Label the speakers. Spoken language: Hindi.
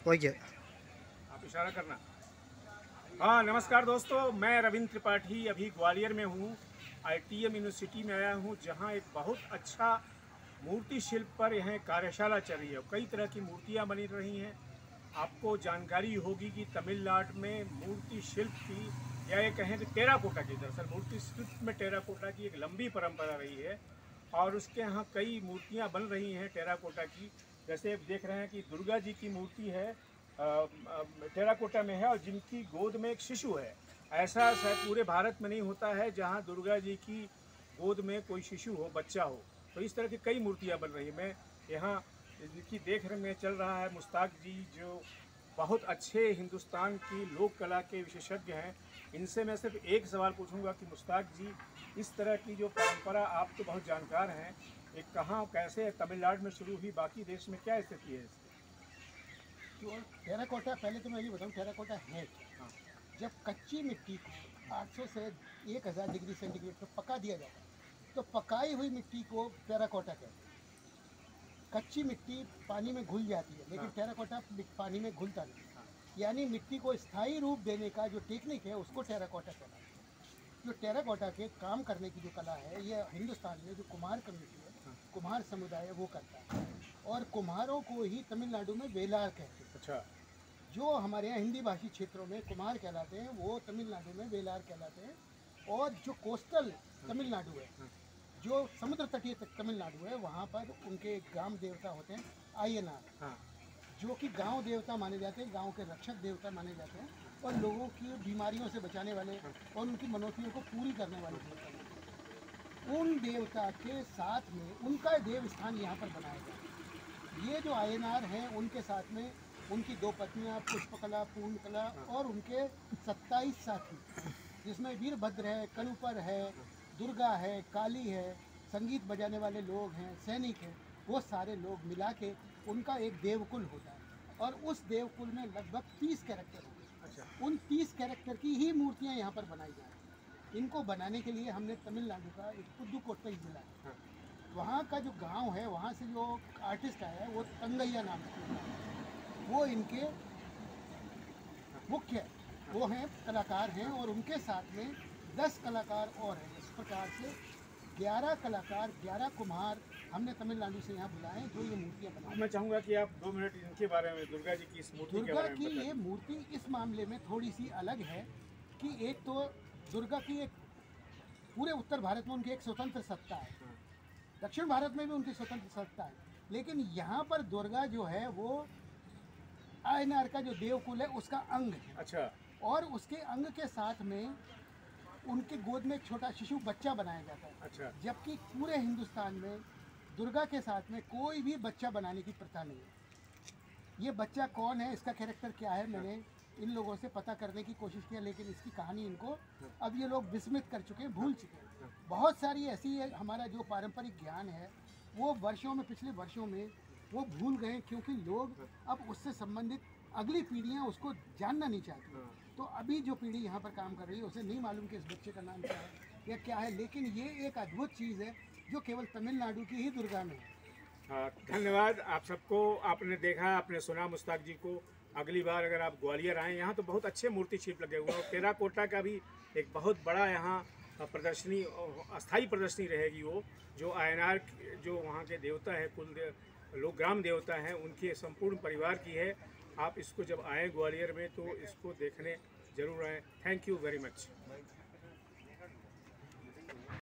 Speaker 1: ओके।
Speaker 2: आप इशारा करना। हाँ, नमस्कार दोस्तों, मैं रविंद्र त्रिपाठी अभी ग्वालियर में हूँ। ITM यूनिवर्सिटी में आया हूँ, जहाँ एक बहुत अच्छा मूर्ति शिल्प पर यहाँ कार्यशाला चल रही है। कई तरह की मूर्तियाँ बनी रही हैं। आपको जानकारी होगी कि तमिलनाडु में मूर्ति शिल्प की, या ये कहें कि टेराकोटा की, दरअसल मूर्ति शिल्प में टेराकोटा की एक लंबी परंपरा रही है और उसके यहाँ कई मूर्तियाँ बन रही हैं टेराकोटा की। जैसे आप देख रहे हैं कि दुर्गा जी की मूर्ति है, टेराकोटा में है, और जिनकी गोद में एक शिशु है। ऐसा शायद पूरे भारत में नहीं होता है जहाँ दुर्गा जी की गोद में कोई शिशु हो, बच्चा हो। तो इस तरह की कई मूर्तियाँ बन रही हैं। मैं यहाँ जिनकी देख रेख में चल रहा है मुश्ताक जी, जो बहुत अच्छे हिंदुस्तान की लोक कला के विशेषज्ञ हैं। इनसे मैं सिर्फ एक सवाल पूछूंगा कि मुश्ताक जी, इस तरह की जो परंपरा, आप तो बहुत जानकार हैं, ये कहाँ कैसे तमिलनाडु में शुरू हुई, बाकी देश में क्या स्थिति है इसकी?
Speaker 3: तो टेराकोटा, पहले तो मैं ये बताऊँ टेराकोटा है क्या।
Speaker 2: हाँ।
Speaker 3: जब कच्ची मिट्टी को 800 से 1000 डिग्री सेंटीग्रेड पर पका दिया जाता है तो पकाई हुई मिट्टी को टेराकोटा कहते हैं। कच्ची मिट्टी पानी में घुल जाती है, लेकिन
Speaker 2: हाँ।
Speaker 3: टेराकोटा पानी में घुलता नहीं।
Speaker 2: हाँ।
Speaker 3: यानी मिट्टी को स्थायी रूप देने का जो टेक्निक है उसको टेराकोटा कहता है। जो टेराकोटा के काम करने की जो कला है, ये हिंदुस्तान में जो कुम्हार कम्युनिटी है, कुम्हार समुदाय है, वो करता है। और कुम्हारों को ही तमिलनाडु में वेलार कहते हैं।
Speaker 2: अच्छा।
Speaker 3: जो हमारे यहाँ हिंदी भाषी क्षेत्रों में कुम्हार कहलाते हैं, वो तमिलनाडु में वेलार कहलाते हैं। और जो कोस्टल तमिलनाडु है, जो समुद्र तटीय तमिलनाडु है, वहाँ पर उनके ग्राम देवता होते हैं आयनार,
Speaker 2: हाँ।
Speaker 3: जो कि गांव देवता माने जाते हैं, गांव के रक्षक देवता माने जाते हैं, और लोगों की बीमारियों से बचाने वाले और उनकी मनोतियों को पूरी करने वाले देवता। उन देवता के साथ में उनका देव स्थान यहाँ पर बनाया गया है। ये जो आयनार हैं, उनके साथ में उनकी 2 पत्नियाँ पुष्पकला, पूर्णकला और उनके 27 साथी, जिसमें वीरभद्र है, कनुपर है, दुर्गा है, काली है, संगीत बजाने वाले लोग हैं, सैनिक हैं, वो सारे लोग मिला के उनका एक देवकुल होता है। और उस देवकुल में लगभग 30 कैरेक्टर होंगे।
Speaker 2: अच्छा।
Speaker 3: उन 30 कैरेक्टर की ही मूर्तियाँ यहाँ पर बनाई जा रही हैं। इनको बनाने के लिए हमने तमिलनाडु का एक पुदुकोट्टई जिला है,
Speaker 2: हाँ।
Speaker 3: वहाँ का जो गांव है, वहाँ से जो आर्टिस्ट आया है वो तंगैया नाम से, वो इनके मुख्य, वो हैं कलाकार हैं, और उनके साथ में 10 कलाकार और हैं। इस प्रकार से 11 कलाकार, 11 कुम्हार हमने तमिलनाडु से यहाँ बुलाए जो ये मूर्तियाँ बनाए।
Speaker 2: मैं चाहूँगा कि आप 2 मिनट इनके बारे में, दुर्गा जी की इस मूर्ति के
Speaker 3: दुर्गा
Speaker 2: बारे में
Speaker 3: की
Speaker 2: बताइए।
Speaker 3: ये मूर्ति इस मामले में थोड़ी सी अलग है कि एक तो दुर्गा की एक पूरे उत्तर भारत में उनकी एक स्वतंत्र सत्ता है,
Speaker 2: हाँ।
Speaker 3: दक्षिण भारत में भी उनकी स्वतंत्र सत्ता है, लेकिन यहाँ पर दुर्गा जो है वो आयनार का जो देवकुल है उसका अंग है।
Speaker 2: अच्छा।
Speaker 3: और उसके अंग के साथ में उनके गोद में एक छोटा शिशु बच्चा बनाया जाता है।
Speaker 2: अच्छा।
Speaker 3: जबकि पूरे हिंदुस्तान में दुर्गा के साथ में कोई भी बच्चा बनाने की प्रथा नहीं है। ये बच्चा कौन है, इसका कैरेक्टर क्या है, मैंने इन लोगों से पता करने की कोशिश किया, लेकिन इसकी कहानी इनको अब ये लोग विस्मृत कर चुके हैं, भूल चुके हैं। बहुत सारी ऐसी है, हमारा जो पारंपरिक ज्ञान है वो वर्षों में, पिछले वर्षों में वो भूल गए, क्योंकि लोग अब उससे संबंधित अगली पीढ़ियाँ उसको जानना नहीं चाहती। तो अभी जो पीढ़ी यहाँ पर काम कर रही है उसे नहीं मालूम कि इस बच्चे का नाम क्या है या क्या है, लेकिन ये एक अद्भुत चीज़ है जो केवल तमिलनाडु की ही दुर्गा में है।
Speaker 2: हाँ, धन्यवाद आप सबको। आपने देखा, आपने सुना मुश्ताक जी को। अगली बार अगर आप ग्वालियर आएँ, यहाँ तो बहुत अच्छे मूर्ति शिल्प लगे हुए हैं, और टेराकोटा का भी एक बहुत बड़ा यहाँ प्रदर्शनी, अस्थाई प्रदर्शनी रहेगी। वो जो आयनार, जो वहाँ के देवता है, लोग ग्राम देवता हैं, उनके संपूर्ण परिवार की है। आप इसको जब आएँ ग्वालियर में तो इसको देखने ज़रूर आएँ। Thank you very much.